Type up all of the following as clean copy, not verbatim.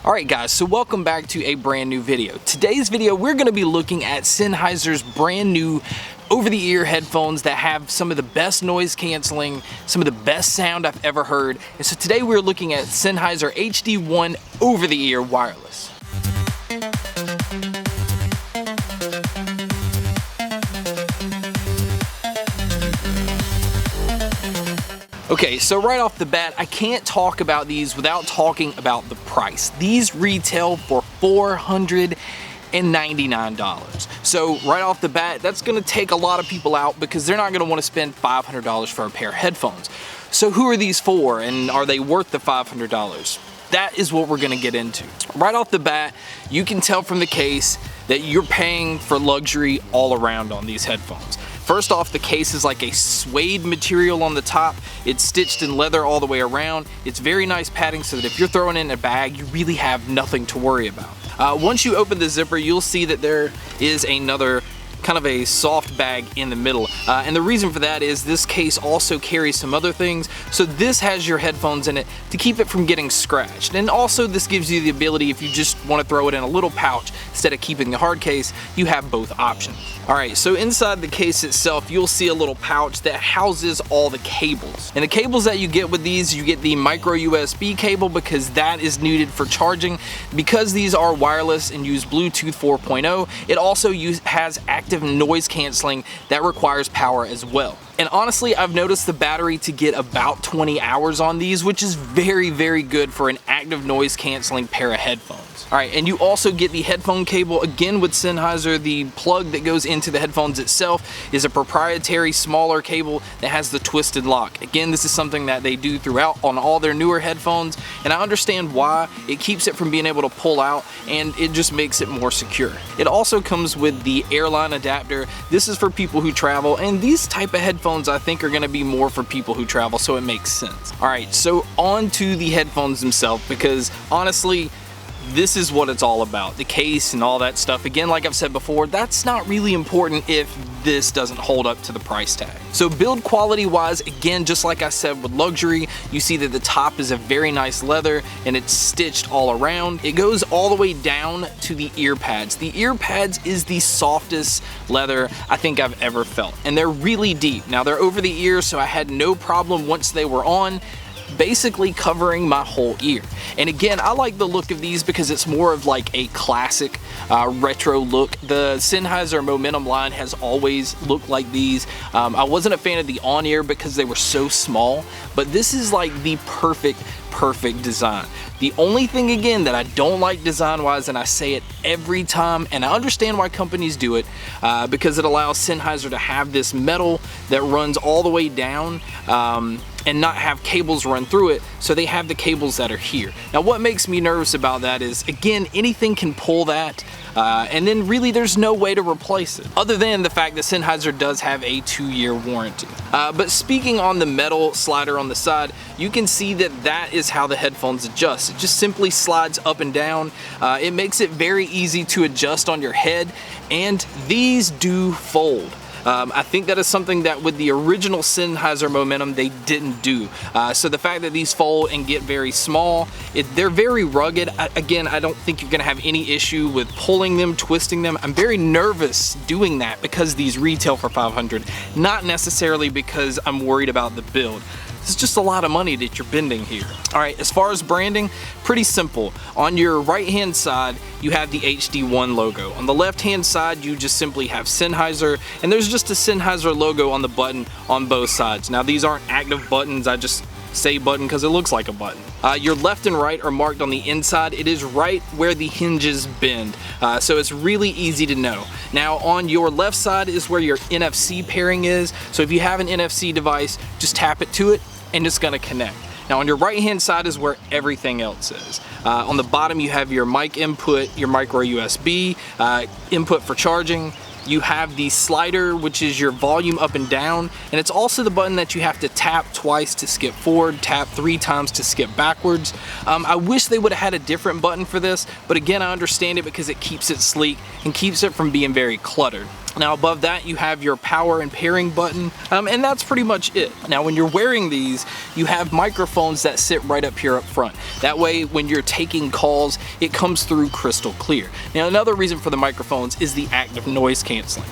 Alright guys, so welcome back to a brand new video. Today's video we're going to be looking at Sennheiser's brand new over-the-ear headphones that have some of the best noise canceling, some of the best sound I've ever heard. And so today we're looking at Sennheiser HD1 over-the-ear wireless. Okay, so right off the bat, I can't talk about these without talking about the price. These retail for $499. So right off the bat, that's gonna take a lot of people out because they're not gonna wanna spend $500 for a pair of headphones. So who are these for, and are they worth the $500? That is what we're gonna get into. Right off the bat, you can tell from the case that you're paying for luxury all around on these headphones. First off, the case is like a suede material on the top. It's stitched in leather all the way around. It's very nice padding so that if you're throwing it in a bag, you really have nothing to worry about. Once you open the zipper, you'll see that there is another kind of a soft bag in the middle. And the reason for that is this case also carries some other things. So this has your headphones in it to keep it from getting scratched. And also this gives you the ability, if you just want to throw it in a little pouch instead of keeping the hard case, you have both options. Alright, so inside the case itself, you'll see a little pouch that houses all the cables. And the cables that you get with these, you get the micro USB cable because that is needed for charging. Because these are wireless and use Bluetooth 4.0, it also has active noise canceling that requires power as well. And honestly, I've noticed the battery to get about 20 hours on these, which is very, very good for an active noise canceling pair of headphones. Alright, and you also get the headphone cable. Again, with Sennheiser, the plug that goes into the headphones itself is a proprietary smaller cable that has the twisted lock. Again, this is something that they do throughout on all their newer headphones, and I understand why. It keeps it from being able to pull out, and it just makes it more secure. It also comes with the airline adapter. This is for people who travel, and these type of headphones I think are going to be more for people who travel, so it makes sense. Alright, so on to the headphones themselves, because honestly, this is what it's all about. The case and all that stuff. Again, like I've said before, that's not really important if this doesn't hold up to the price tag. So build quality wise, again, just like I said with luxury, you see that the top is a very nice leather and it's stitched all around. It goes all the way down to the ear pads. The ear pads is the softest leather I think I've ever felt. And they're really deep. Now they're over the ear, so I had no problem once they were on, basically covering my whole ear. And again, I like the look of these because it's more of like a classic retro look. The Sennheiser Momentum line has always looked like these. I wasn't a fan of the on-ear because they were so small, but this is like the perfect design. The only thing, again, that I don't like design-wise, and I say it every time, and I understand why companies do it, because it allows Sennheiser to have this metal that runs all the way down and not have cables run through it, so they have the cables that are here. Now what makes me nervous about that is, again, anything can pull that, and then really there's no way to replace it, other than the fact that Sennheiser does have a 2-year warranty. But speaking on the metal slider on the side, you can see that that is how the headphones adjust. It just simply slides up and down. It makes it very easy to adjust on your head, and these do fold. I think that is something that with the original Sennheiser Momentum they didn't do. So the fact that these fold and get very small, they're very rugged. Again, I don't think you're gonna have any issue with pulling them, twisting them. I'm very nervous doing that because these retail for $500, not necessarily because I'm worried about the build. It's just a lot of money that you're bending here. Alright, as far as branding, pretty simple. On your right hand side, you have the HD1 logo. On the left hand side, you just simply have Sennheiser, and there's just a Sennheiser logo on the button on both sides. Now these aren't active buttons, I just say button because it looks like a button. Your left and right are marked on the inside. It is right where the hinges bend, so it's really easy to know. Now on your left side is where your NFC pairing is, so if you have an NFC device, just tap it to it and it's gonna connect. Now on your right hand side is where everything else is. On the bottom you have your mic input, your micro USB, input for charging. You have the slider, which is your volume up and down, and it's also the button that you have to tap twice to skip forward, tap 3 times to skip backwards. I wish they would have had a different button for this, but again, I understand it because it keeps it sleek and keeps it from being very cluttered. Now above that you have your power and pairing button, and that's pretty much it. Now when you're wearing these, you have microphones that sit right up here up front. That way when you're taking calls, it comes through crystal clear. Now another reason for the microphones is the active noise canceling.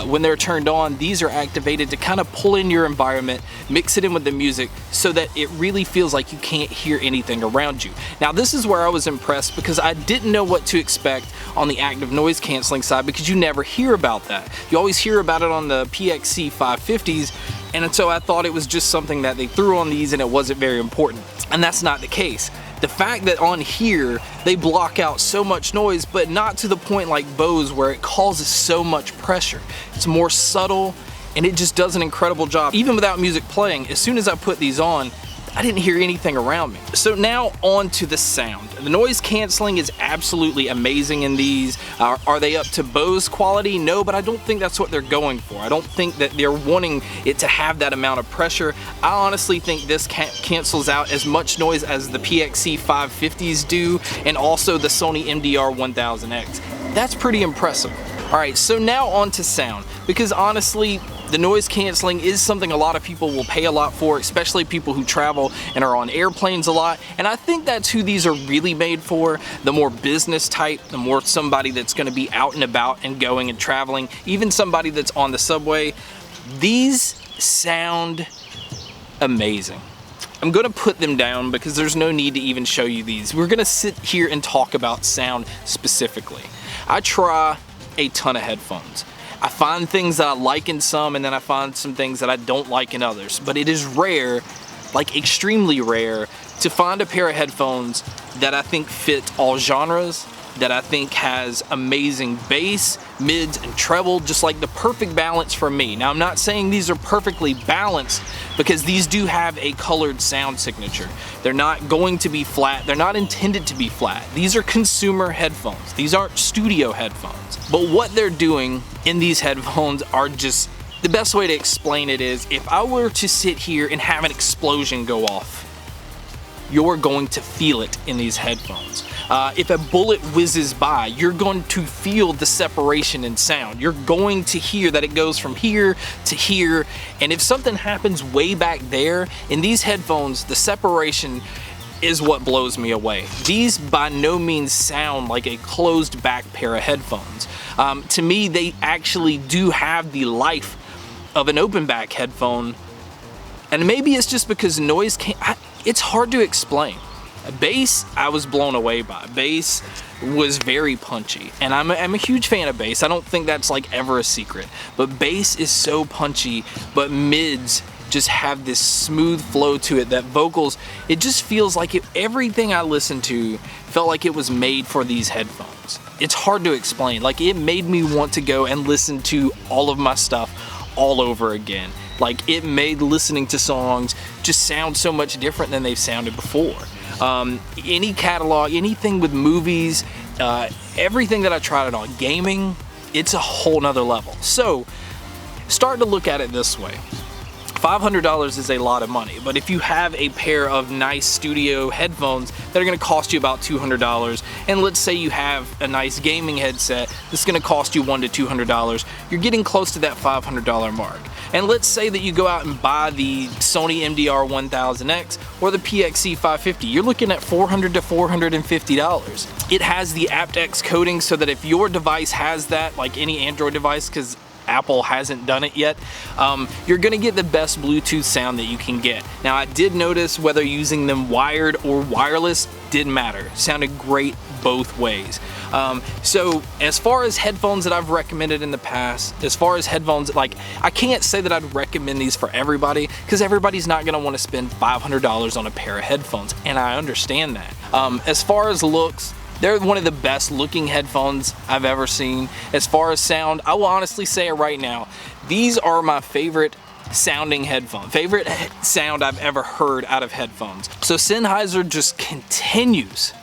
When they're turned on, these are activated to kind of pull in your environment, mix it in with the music so that it really feels like you can't hear anything around you. Now this is where I was impressed because I didn't know what to expect on the active noise canceling side because you never hear about that. You always hear about it on the PXC 550s, and so I thought it was just something that they threw on these and it wasn't very important. And that's not the case. The fact that on here they block out so much noise, but not to the point like Bose where it causes so much pressure. It's more subtle and it just does an incredible job. Even without music playing, as soon as I put these on, I didn't hear anything around me. So now on to the sound. The noise canceling is absolutely amazing in these. Are they up to Bose quality? No, but I don't think that's what they're going for. I don't think that they're wanting it to have that amount of pressure. I honestly think this cancels out as much noise as the PXC 550s do, and also the Sony MDR1000X. That's pretty impressive. All right, so now on to sound, because honestly, the noise canceling is something a lot of people will pay a lot for, especially people who travel and are on airplanes a lot. And I think that's who these are really made for, the more business type, the more somebody that's gonna be out and about and going and traveling, even somebody that's on the subway. These sound amazing. I'm gonna put them down because there's no need to even show you these. We're gonna sit here and talk about sound specifically. I try a ton of headphones. I find things that I like in some, and then I find some things that I don't like in others. But it is rare, like extremely rare, to find a pair of headphones that I think fit all genres, that I think has amazing bass, mids, and treble, just like the perfect balance for me. Now I'm not saying these are perfectly balanced because these do have a colored sound signature. They're not going to be flat, they're not intended to be flat. These are consumer headphones, these aren't studio headphones. But what they're doing in these headphones are just, the best way to explain it is, if I were to sit here and have an explosion go off, you're going to feel it in these headphones. If a bullet whizzes by, you're going to feel the separation in sound. You're going to hear that it goes from here to here, and if something happens way back there, in these headphones, the separation is what blows me away. These by no means sound like a closed back pair of headphones. To me, they actually do have the life of an open back headphone, and maybe it's just because noise it's hard to explain. Bass, I was blown away by. Bass was very punchy, and I'm a huge fan of bass. I don't think that's like ever a secret, but bass is so punchy, but mids just have this smooth flow to it, that vocals, it just feels like everything I listened to felt like it was made for these headphones. It's hard to explain. Like, it made me want to go and listen to all of my stuff all over again. Like, it made listening to songs just sound so much different than they've sounded before. Any catalog, anything with movies, everything that I tried it on, gaming, it's a whole nother level. So, start to look at it this way. $500 is a lot of money, but if you have a pair of nice studio headphones that are going to cost you about $200, and let's say you have a nice gaming headset that's going to cost you $100 to $200, you're getting close to that $500 mark. And let's say that you go out and buy the Sony MDR1000X or the PXC 550, you're looking at $400 to $450. It has the apt-x coding so that if your device has that, like any Android device, because Apple hasn't done it yet, you're gonna get the best Bluetooth sound that you can get. Now, I did notice whether using them wired or wireless didn't matter. It sounded great both ways. So as far as headphones that I've recommended in the past, as far as headphones, like, I can't say that I'd recommend these for everybody because everybody's not gonna wanna spend $500 on a pair of headphones, and I understand that. As far as looks, they're one of the best looking headphones I've ever seen. As far as sound, I will honestly say it right now, these are my favorite sounding headphone, favorite sound I've ever heard out of headphones. So Sennheiser just continues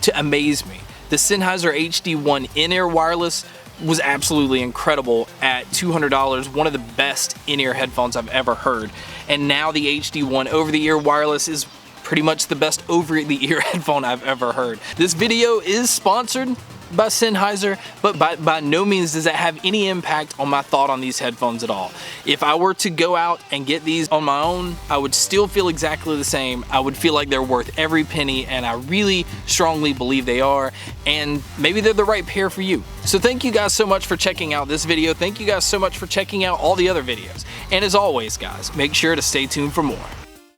to amaze me. The Sennheiser HD1 in-ear wireless was absolutely incredible at $200, one of the best in-ear headphones I've ever heard. And now the HD1 over-the-ear wireless is pretty much the best over-the-ear headphone I've ever heard. This video is sponsored by Sennheiser, but by no means does that have any impact on my thought on these headphones at all. If I were to go out and get these on my own, I would still feel exactly the same. I would feel like they're worth every penny, and I really strongly believe they are, and maybe they're the right pair for you. So thank you guys so much for checking out this video. Thank you guys so much for checking out all the other videos. And as always, guys, make sure to stay tuned for more.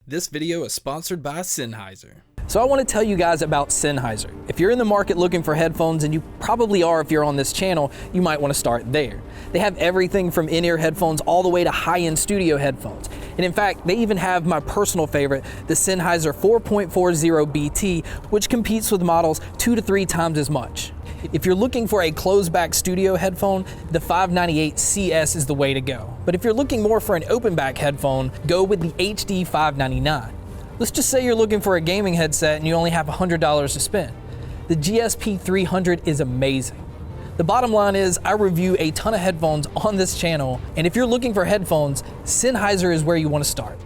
This video is sponsored by Sennheiser. So I want to tell you guys about Sennheiser. If you're in the market looking for headphones, and you probably are if you're on this channel, you might want to start there. They have everything from in-ear headphones all the way to high-end studio headphones. And in fact, they even have my personal favorite, the Sennheiser 4.40 BT, which competes with models 2 to 3 times as much. If you're looking for a closed-back studio headphone, the 598 CS is the way to go. But if you're looking more for an open-back headphone, go with the HD 599. Let's just say you're looking for a gaming headset and you only have $100 to spend. The GSP 300 is amazing. The bottom line is, I review a ton of headphones on this channel, and if you're looking for headphones, Sennheiser is where you want to start.